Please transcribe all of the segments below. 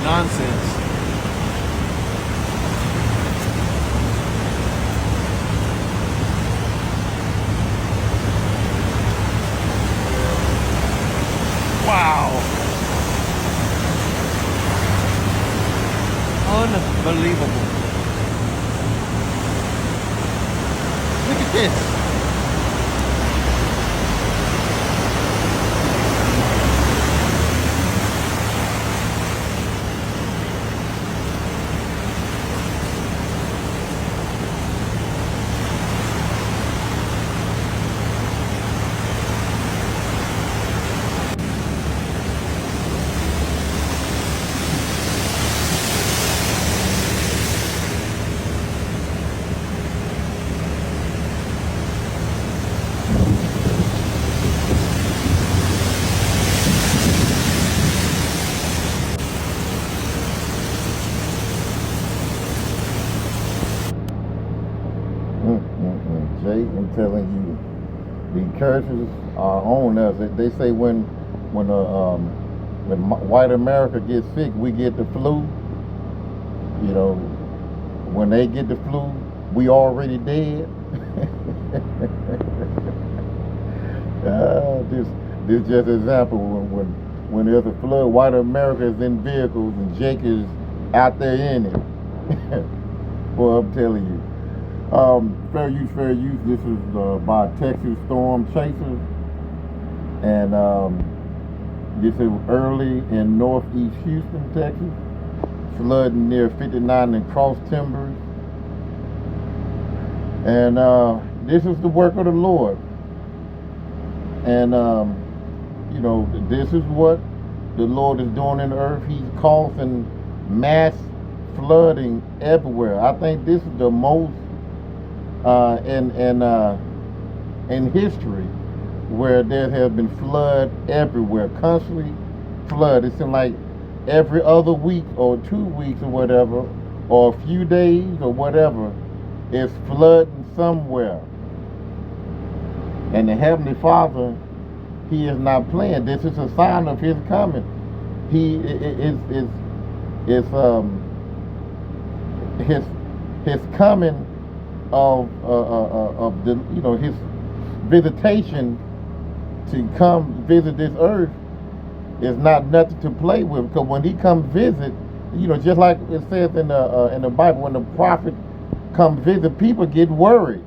nonsense. Wow. Unbelievable. Look at this. Jay, I'm telling you, the curses are on us. They say when white America gets sick, we get the flu. You know, when they get the flu, we already dead. This just an example. When there's a flood, white America is in vehicles and Jake is out there in it. Well, I'm telling you. Fair use, fair use. This is by Texas Storm Chasers, and this is early in northeast Houston, Texas. Flooding near 59 and Cross Timbers, and this is the work of the Lord. And you know, this is what the Lord is doing in the earth. He's causing mass flooding everywhere. I think this is the most in history where there has been flood everywhere, constantly flood. It seems like every other week or 2 weeks or whatever, or a few days or whatever, it's flooding somewhere. And the Heavenly Father, He is not playing. This is a sign of His coming. His coming of the, you know, His visitation to come visit this earth is not nothing to play with. Because when He comes visit, you know, just like it says in the Bible, when the prophet come visit, people get worried.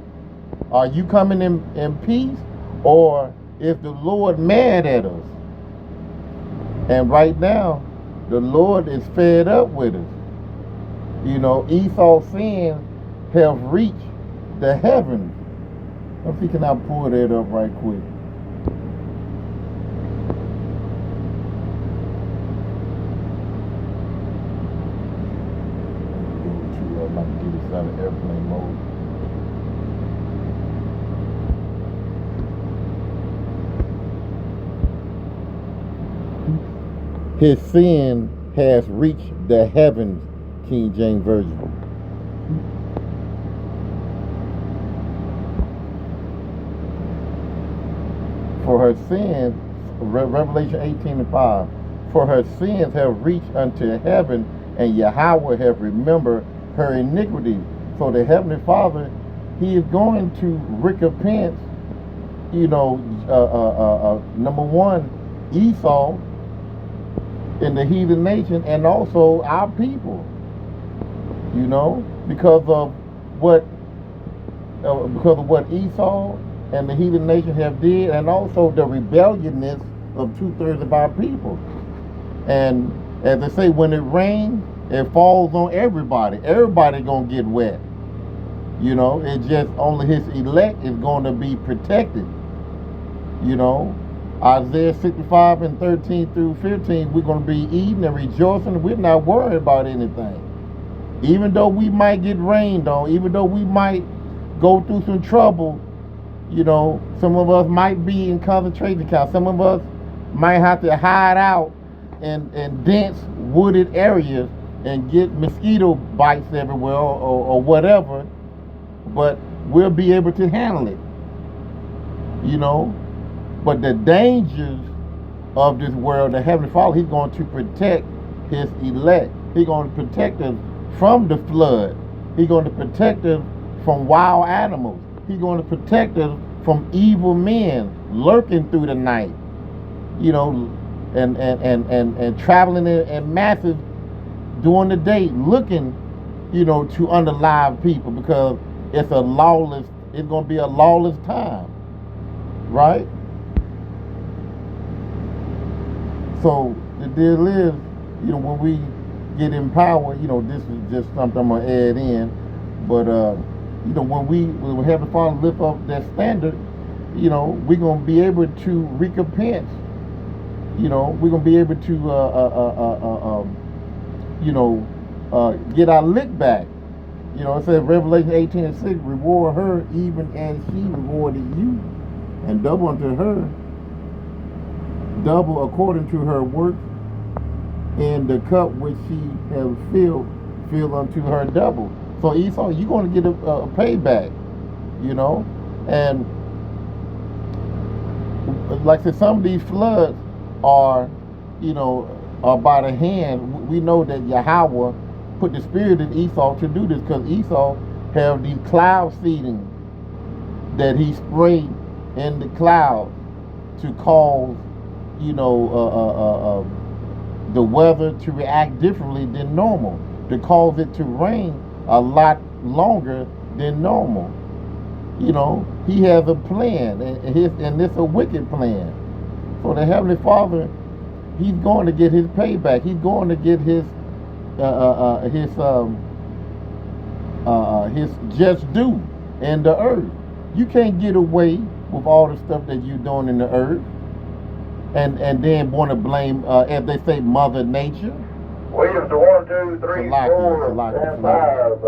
Are you coming in peace, or is the Lord mad at us? And right now, the Lord is fed up with us. You know, Esau's sin have reached the heavens. Let's see, can I pull that up right quick? I might get this out of airplane mode. His sin has reached the heavens, King James Version. For her sins, Revelation 18:5, for her sins have reached unto heaven, and Yahweh have remembered her iniquity. So the Heavenly Father, He is going to recompense, you know, number one, Esau in the heathen nation, and also our people, you know, because of what Esau and the heathen nation have did, and also the rebelliousness of 2/3 of our people. And as they say, when it rains, it falls on everybody. Everybody gonna get wet. You know, it's just only His elect is going to be protected. You know, Isaiah 65:13-15, we're going to be eating and rejoicing. We're not worried about anything. Even though we might get rained on, even though we might go through some trouble, you know, some of us might be in concentration camps. Some of us might have to hide out in dense wooded areas and get mosquito bites everywhere or whatever, but we'll be able to handle it, you know. But the dangers of this world, the Heavenly Father, He's going to protect his elect. He's going to protect us from the flood. He's going to protect us from wild animals. He's going to protect us from evil men lurking through the night, you know, and traveling in masses during the day, looking, you know, to unalive people, because it's going to be a lawless time, right? So the deal is, you know, when we get in power, you know, this is just something I'm gonna add in, but you know, when we have the Father lift up that standard, you know, we're gonna be able to recompense. You know, we're gonna be able to you know, get our lick back. You know, it says Revelation 18:6, reward her even as she rewarded you, and double unto her, double according to her work, and the cup which she has filled unto her double. So Esau, you're going to get a payback, you know. And like I said, some of these floods are, you know, are by the hand. We know that Yahweh put the spirit in Esau to do this, because Esau have these cloud seeding that he sprayed in the clouds to cause, you know, the weather to react differently than normal, to cause it to rain a lot longer than normal. You know, he has a plan, and it's a wicked plan. So the Heavenly Father, he's going to get his payback. He's going to get his just due in the earth. You can't get away with all the stuff that you're doing in the earth, and then want to blame, as they say, Mother Nature. Williams to 1, 2, 3, 4, and 5.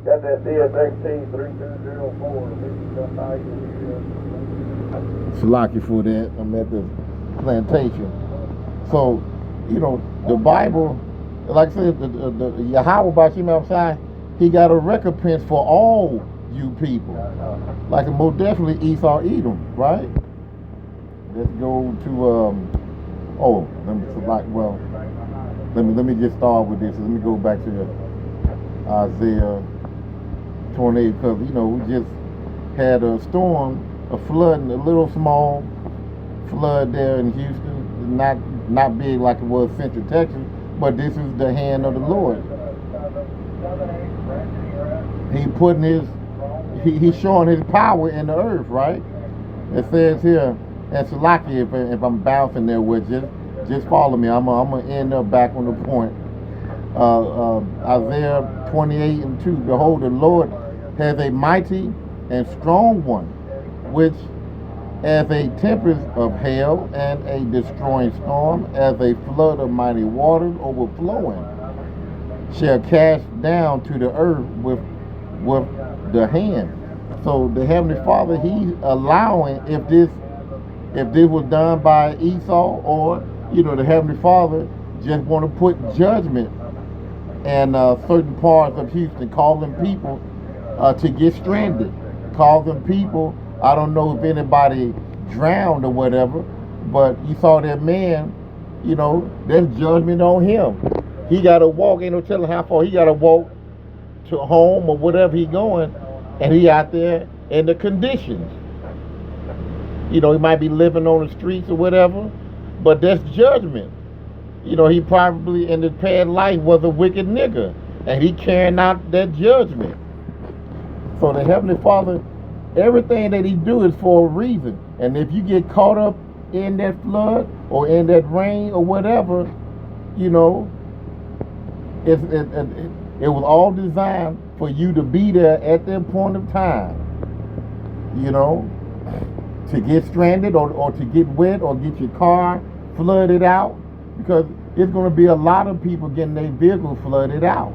Got that DSXT 3204. Salaki for that. I'm at the plantation. So, you know, the Bible, like I said, the Yahweh Bashim outside, he got a recompense for all you people. Like most definitely Esau Edom, right? Let's go to let me just start with this. Let me go back to Isaiah 28, because you know we just had a storm, a flood, a little small flood there in Houston. Not big like it was Central Texas, but this is the hand of the Lord. He putting he's showing his power in the earth, right? It says here, and Salaki, if I'm bouncing there with you, just follow me. I'm gonna end up back on the point. Isaiah 28:2. Behold, the Lord has a mighty and strong one, which as a tempest of hail and a destroying storm, as a flood of mighty waters overflowing, shall cast down to the earth with the hand. So the Heavenly Father, he's allowing, if this was done by Esau, or you know, the Heavenly Father just want to put judgment in certain parts of Houston, causing people to get stranded, causing people, I don't know if anybody drowned or whatever, but you saw that man, you know, there's judgment on him. He got to walk, ain't no telling how far, he got to walk to home or whatever he going, and he out there in the conditions. You know, he might be living on the streets or whatever, but that's judgment. You know, he probably in his past life was a wicked nigga, and he carrying out that judgment. So the Heavenly Father, everything that he do is for a reason. And if you get caught up in that flood or in that rain or whatever, you know, it was all designed for you to be there at that point of time. You know, to get stranded or to get wet or get your car flooded out, because it's going to be a lot of people getting their vehicle flooded out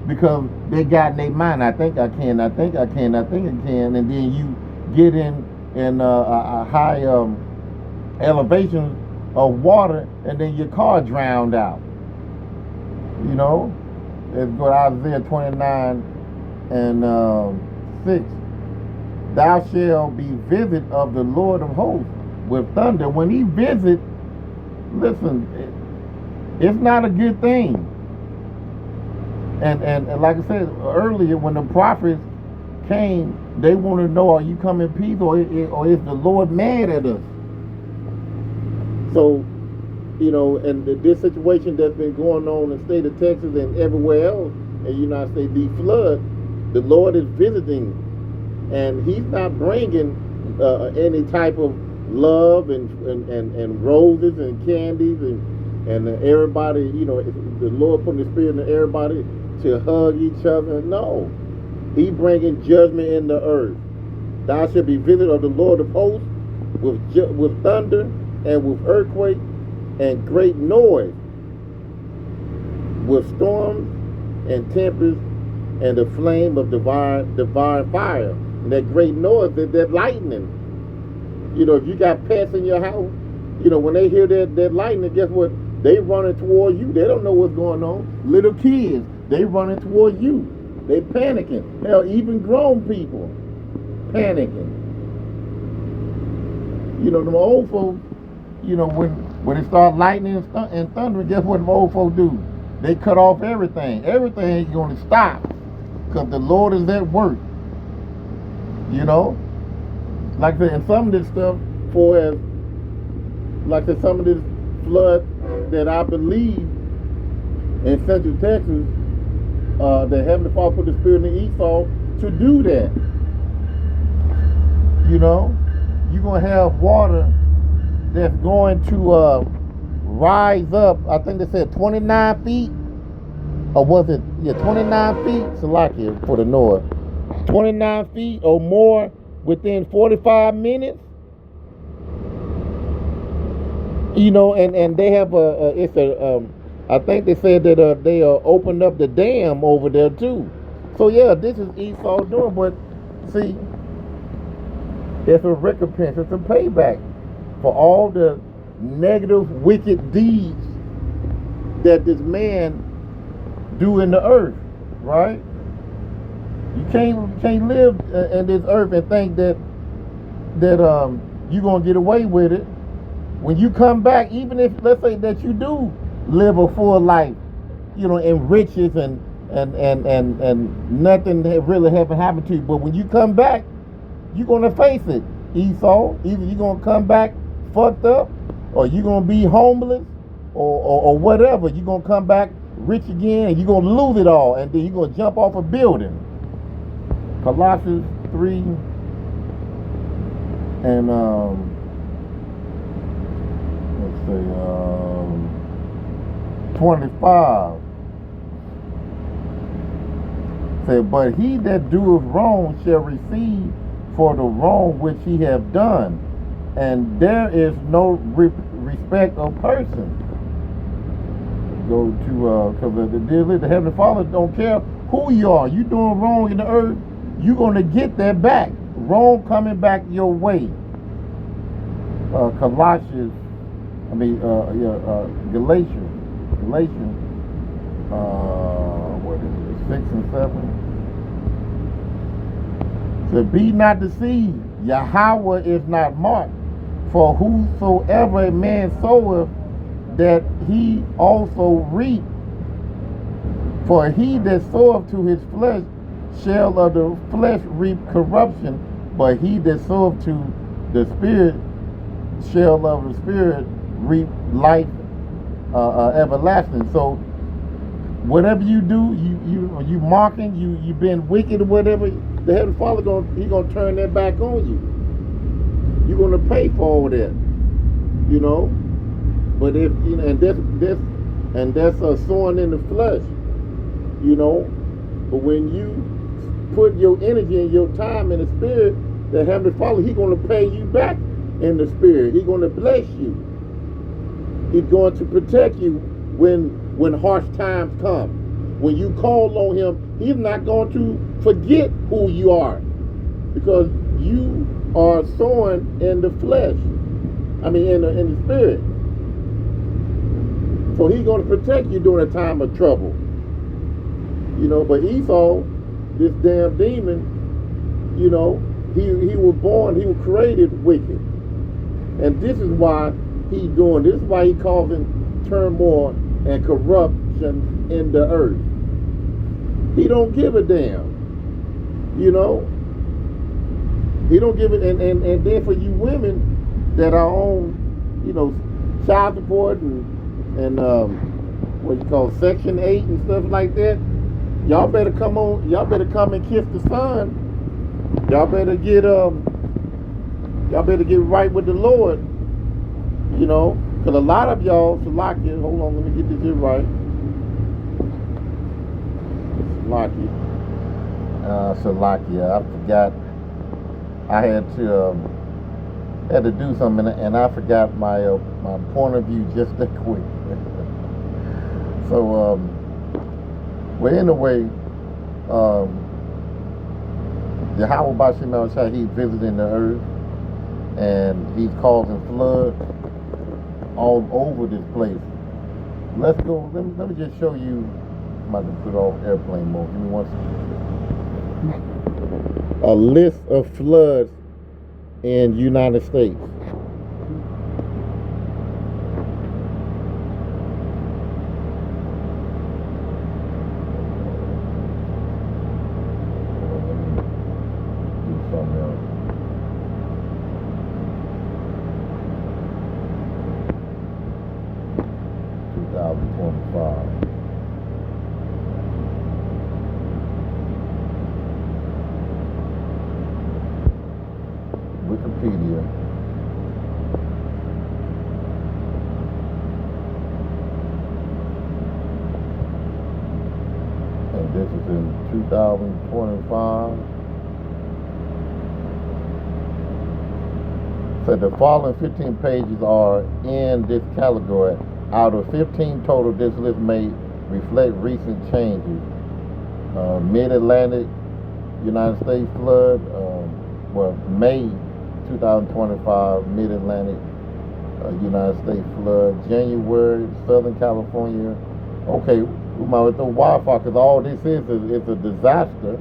because they got in their mind, I think I can, and then you get in a high elevation of water, and then your car drowned out. You know, let's go to Isaiah 29:6. Thou shalt be visit of the Lord of hosts with thunder. When he visit, listen, It's not a good thing. And like I said earlier, when the prophets came, they want to know, are you coming in peace, or is the Lord mad at us? So, and this situation that's been going on in the state of Texas and everywhere else in the United States, the flood, the Lord is visiting, and He's not bringing any type of love and roses and candies and everybody, the Lord putting the Spirit in everybody to hug each other. No, He bringing judgment in the earth. Thou shalt be visited of the Lord of hosts with thunder and with earthquake and great noise, with storms and tempests and the flame of divine fire. And that great noise, that lightning. If you got pets in your house, when they hear that lightning, guess what? They running toward you. They don't know what's going on. Little kids, they running toward you. They panicking. Hell, even grown people panicking. Them old folks, when it start lightning and thundering, guess what them old folks do? They cut off everything. Everything ain't going to stop because the Lord is at work. Like I said, and some of this stuff, like I said, some of this flood that I believe in Central Texas, the Heavenly Father put the Spirit in Esau to do that. You're going to have water that's going to rise up. I think they said 29 feet, or was it 29 feet? Salakia for the north, 29 feet or more within 45 minutes. And they have I think they said that they opened up the dam over there too. So yeah, this is Esau doing, but see, it's a recompense, it's a payback for all the negative, wicked deeds that this man do in the earth, right? You can't live in this earth and think that you're gonna get away with it. When you come back, even if, let's say that you do live a full life, in riches and nothing really haven't happened to you, but when you come back, you're gonna face it, Esau. Either you're gonna come back fucked up, or you're gonna be homeless, or whatever. You're gonna come back rich again, and you're gonna lose it all, and then you're gonna jump off a building. Colossians 3 and let's say 25 said, but he that doeth wrong shall receive for the wrong which he have done, and there is no respect of person. Go to because the Heavenly Father don't care who you are. You doing wrong in the earth, you're gonna get that back. Wrong coming back your way. Galatians, what is it, 6 and 7. So be not deceived, Yahweh is not mocked. For whosoever a man soweth, that he also reap. For he that soweth to his flesh shall of the flesh reap corruption, but he that soweth to the Spirit shall of the Spirit reap life everlasting. So whatever you do, you mocking, you been wicked or whatever, the Heavenly Father gonna turn that back on you. You're gonna pay for all that, But if and that's a sowing in the flesh, But when you put your energy and your time in the Spirit, the Heavenly Father, He's gonna pay you back in the Spirit. He's gonna bless you. He's going to protect you when harsh times come. When you call on Him, He's not going to forget who you are, because you are sowing in the flesh. In the Spirit. So He's going to protect you during a time of trouble. But Esau, this damn demon, he was born, he was created wicked. And this is why he's doing, this is why he causing turmoil and corruption in the earth. He don't give a damn. You know? He don't give it. And then for you women that are on, you know, child support and what you call Section 8 and stuff like that, y'all better come on. Y'all better come and kiss the son. Y'all better get right with the Lord. You know, because a lot of y'all, Salakia, hold on, let me get this here right. Salakia, I forgot. I had to do something, and I forgot my point of view just that quick. So, well, anyway, Yahweh Bashim El-Shai, he's visiting the earth, and he's causing flood all over this place. Let's go. Let me just show you. I'm about to put off airplane mode. Give me one second. A list of floods in United States. Do something else. Wikipedia. And this is in 2025. So the following 15 pages are in this category. Out of 15 total, this list may reflect recent changes. Mid-Atlantic United States flood, May 2025 Mid-Atlantic United States flood. January, Southern California. Okay, we might throw wildfire because all this is a disaster.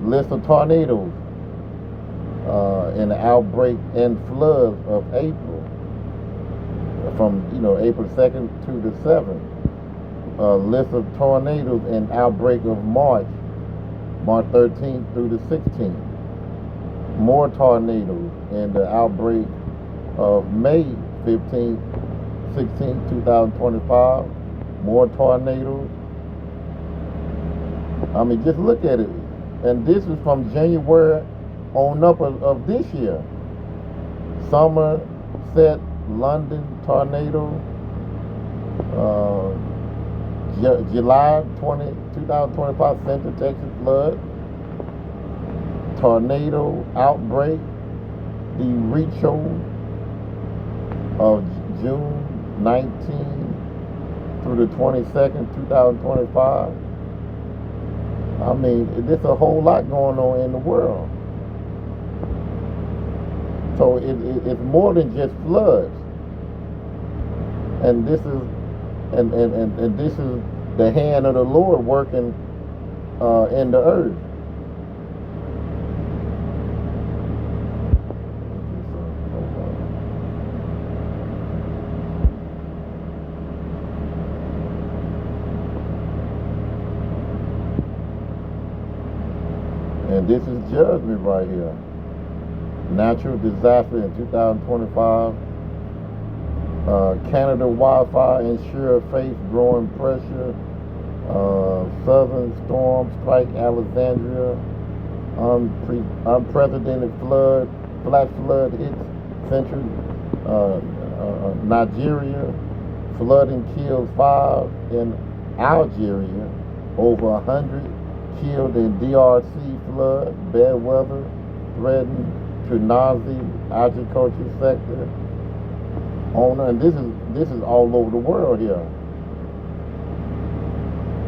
List of tornadoes and the outbreak and floods of April. From April 2nd to the 7th. List of tornadoes and outbreak of March 13th through the 16th. More tornadoes and the outbreak of May 15th, 16th, 2025. More tornadoes. I mean, just look at it. And this is from January on up of this year. Somerset, London tornado, July 2025 Central Texas flood, tornado outbreak, derecho of June 19 through the 22nd, 2025. I mean, there's a whole lot going on in the world. So it's more than just floods. And this is and this is the hand of the Lord working in the earth. And this is judgment right here. Natural disaster in 2025. Canada wildfire ensure face growing pressure. Southern storm strike Alexandria. Unprecedented flash flood hits central Nigeria. Flooding kills 5 in Algeria. Over 100 killed in DRC flood. Bad weather threatened Tunazi agriculture sector. And this is all over the world here.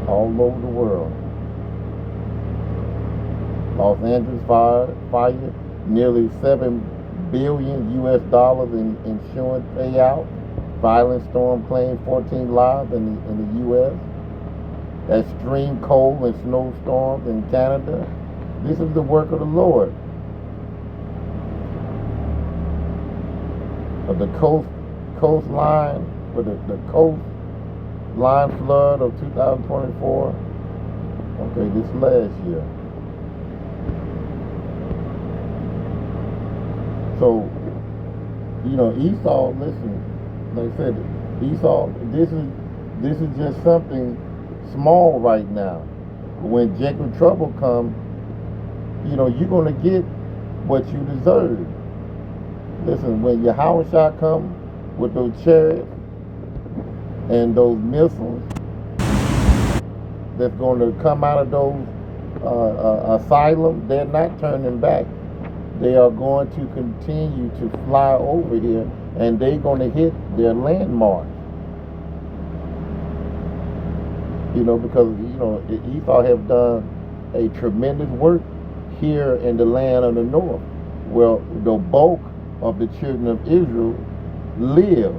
All over the world. Los Angeles fire, nearly $7 billion in insurance payout. Violent storm claimed 14 lives in the U.S. Extreme cold and snowstorms in Canada. This is the work of the Lord. The coastline for the coastline flood of 2024. Okay, this last year. So, Esau, listen, like I said, Esau, this is just something small right now. When Jacob trouble comes, you're gonna get what you deserve. Listen, when Yahushua come with those chariots and those missiles that's going to come out of those asylums, they're not turning back. They are going to continue to fly over here, and they're going to hit their landmarks. Because Esau have done a tremendous work here in the land of the north, where the bulk of the children of Israel live.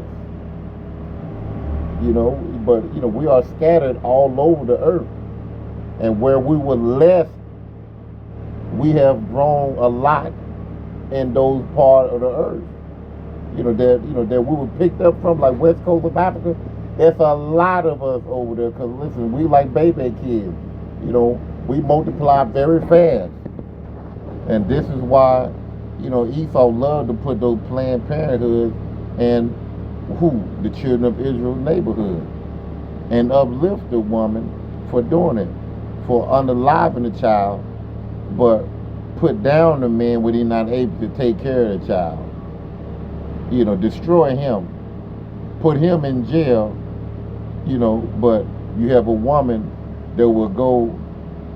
But we are scattered all over the earth, and where we were less, we have grown a lot in those parts of the earth. That we were picked up from, like West Coast of Africa. There's a lot of us over there, because listen, we like baby kids. We multiply very fast, and this is why Esau loved to put those Planned Parenthoods in the children of Israel's neighborhood, and uplift the woman for doing it, for unaliving the child, but put down the man when he's not able to take care of the child. Destroy him, put him in jail, but you have a woman that will go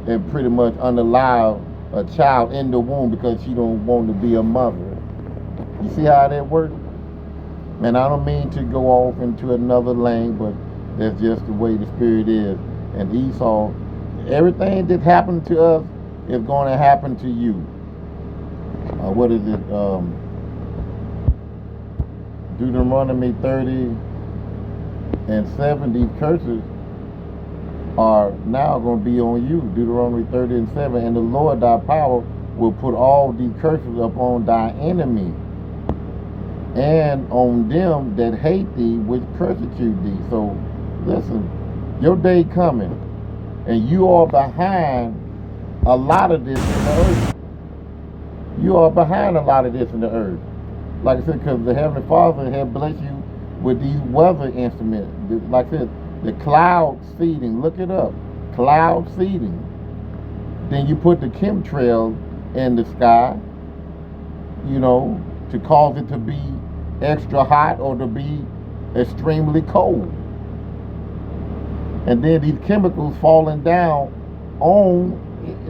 and pretty much unalive a child in the womb because she don't want to be a mother. You see how that works? Man, I don't mean to go off into another lane, but that's just the way the spirit is. And Esau, everything that happened to us is going to happen to you. What is it? Deuteronomy 30:7. These curses are now going to be on you. Deuteronomy 30:7. And the Lord thy power will put all these curses upon thy enemy, and on them that hate thee, which persecute thee. So, listen, your day coming, and you are behind a lot of this in the earth. You are behind a lot of this in the earth. Like I said, because the Heavenly Father has blessed you with these weather instruments. Like I said, the cloud seeding. Look it up. Cloud seeding. Then you put the chemtrails in the sky, to cause it to be extra hot or to be extremely cold. And then these chemicals falling down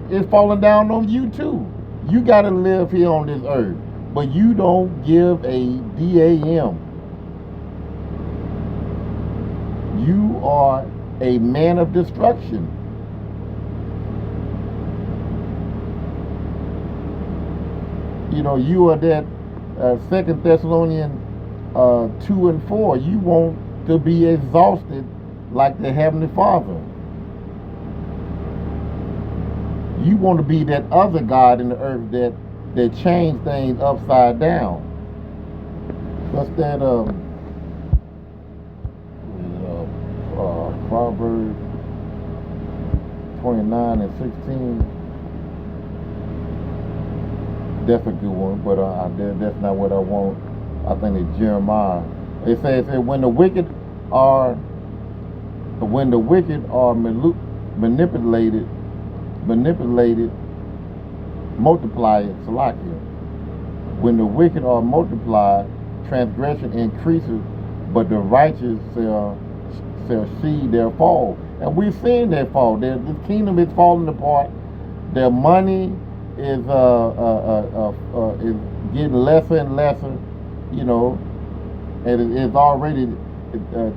it's falling down on you too. You got to live here on this earth, but you don't give a damn. You are a man of destruction. You are that 2 Thessalonians 2:4. You want to be exhausted like the Heavenly Father. You want to be that other God in the earth that changed things upside down. What's that? Proverbs 29:16. That's a good one, but that's not what I want. I think it's Jeremiah. It says when the wicked are manipulated, multiply it, Salakia. When the wicked are multiplied, transgression increases, but the righteous shall see their fall. And we've seen their fall. This kingdom is falling apart. Their money is getting lesser and lesser, and it's already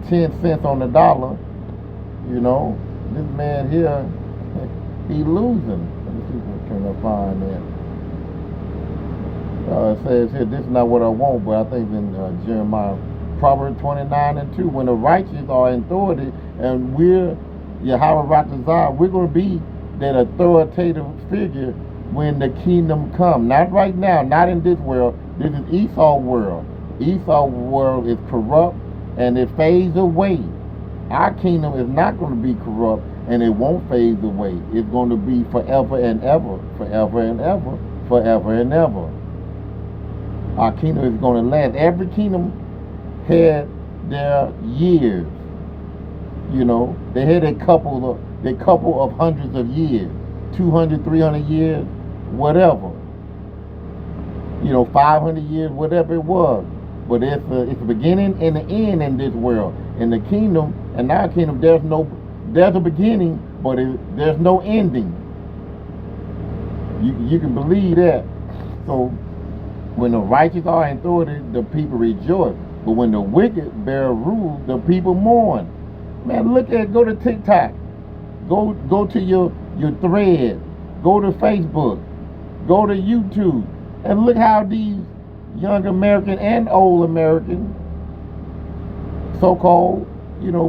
10 cents on the dollar. This man here, he losing. Let me see if I can find that. It says here, this is not what I want, but I think in Jeremiah, Proverbs 29:2, when the righteous are in authority, and we're Yahweh Ratazah, we're going to be that authoritative figure when the kingdom comes. Not right now, not in this world. This is Esau's world. Esau's world is corrupt and it fades away. Our kingdom is not going to be corrupt, and it won't fade away. It's going to be forever and ever, forever and ever, forever and ever. Our kingdom is going to last. Every kingdom had their years. You know, they had a couple of hundreds of years, 200, 300 years, whatever. 500 years, whatever it was. But it's the beginning and the end in this world. In the kingdom, in our kingdom, there's a beginning, but there's no ending. You can believe that. So when the righteous are in authority, the people rejoice. But when the wicked bear rule, the people mourn. Man, go to TikTok. Go to your thread. Go to Facebook. Go to YouTube. And look how these young American and old American, so-called,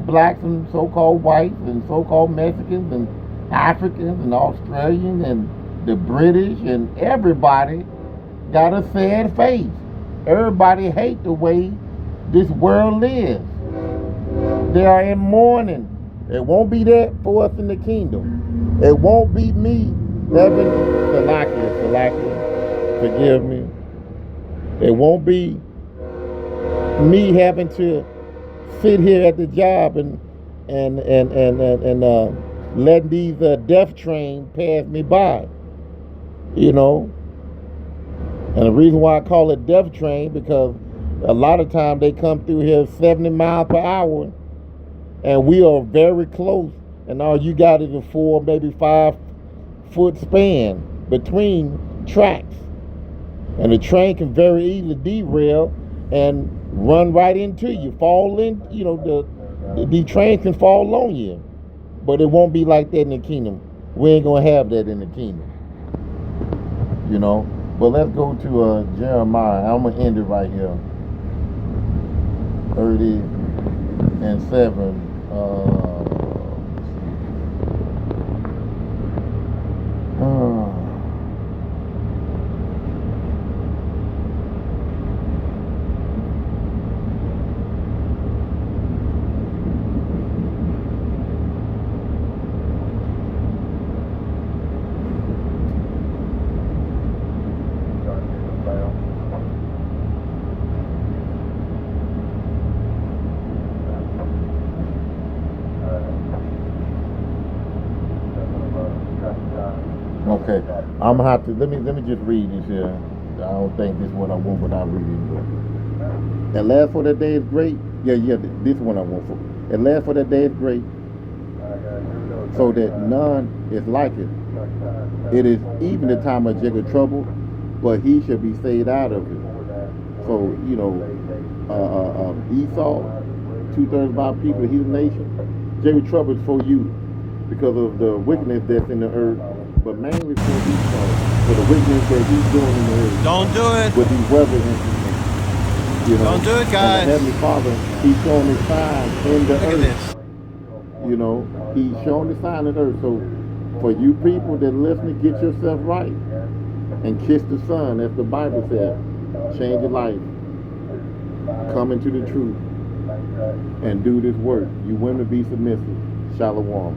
blacks and so-called whites and so-called Mexicans and Africans and Australians and the British and everybody got a sad face. Everybody hate the way this world lives. They are in mourning. It won't be that for us in the kingdom. It won't be me having Salakia, forgive me. It won't be me having to sit here at the job and letting these death train pass me by. And the reason why I call it death train, because a lot of times they come through here 70 miles per hour, and we are very close, and all you got is a 4, maybe 5 foot span between tracks. And the train can very easily derail and run right into you, fall in, the train can fall on you. But it won't be like that in the kingdom. We ain't going to have that in the kingdom. But let's go to Jeremiah. I'm going to end it right here. 30:7. Okay, I'm gonna have to let me just read this here. I don't think this is what I want without reading it. And last for that day is great. Yeah, this one I want for. And last for that day is great, so that none is like it. It is even the time of Jacob trouble, but he shall be saved out of it. So Esau, 2/3 of our people, his nation, Jacob trouble is for you because of the wickedness that's in the earth. But mainly for Esau, for the wickedness that he's doing in the earth. Don't do it. With these weather incidents. Don't do it, guys. And the Heavenly Father, he's showing his sign in the earth. Look at this. He's showing his sign in the earth. So for you people that listen, get yourself right. And kiss the Son, as the Bible says. Change your life. Come into the truth. And do this work. You women be submissive. Shalom.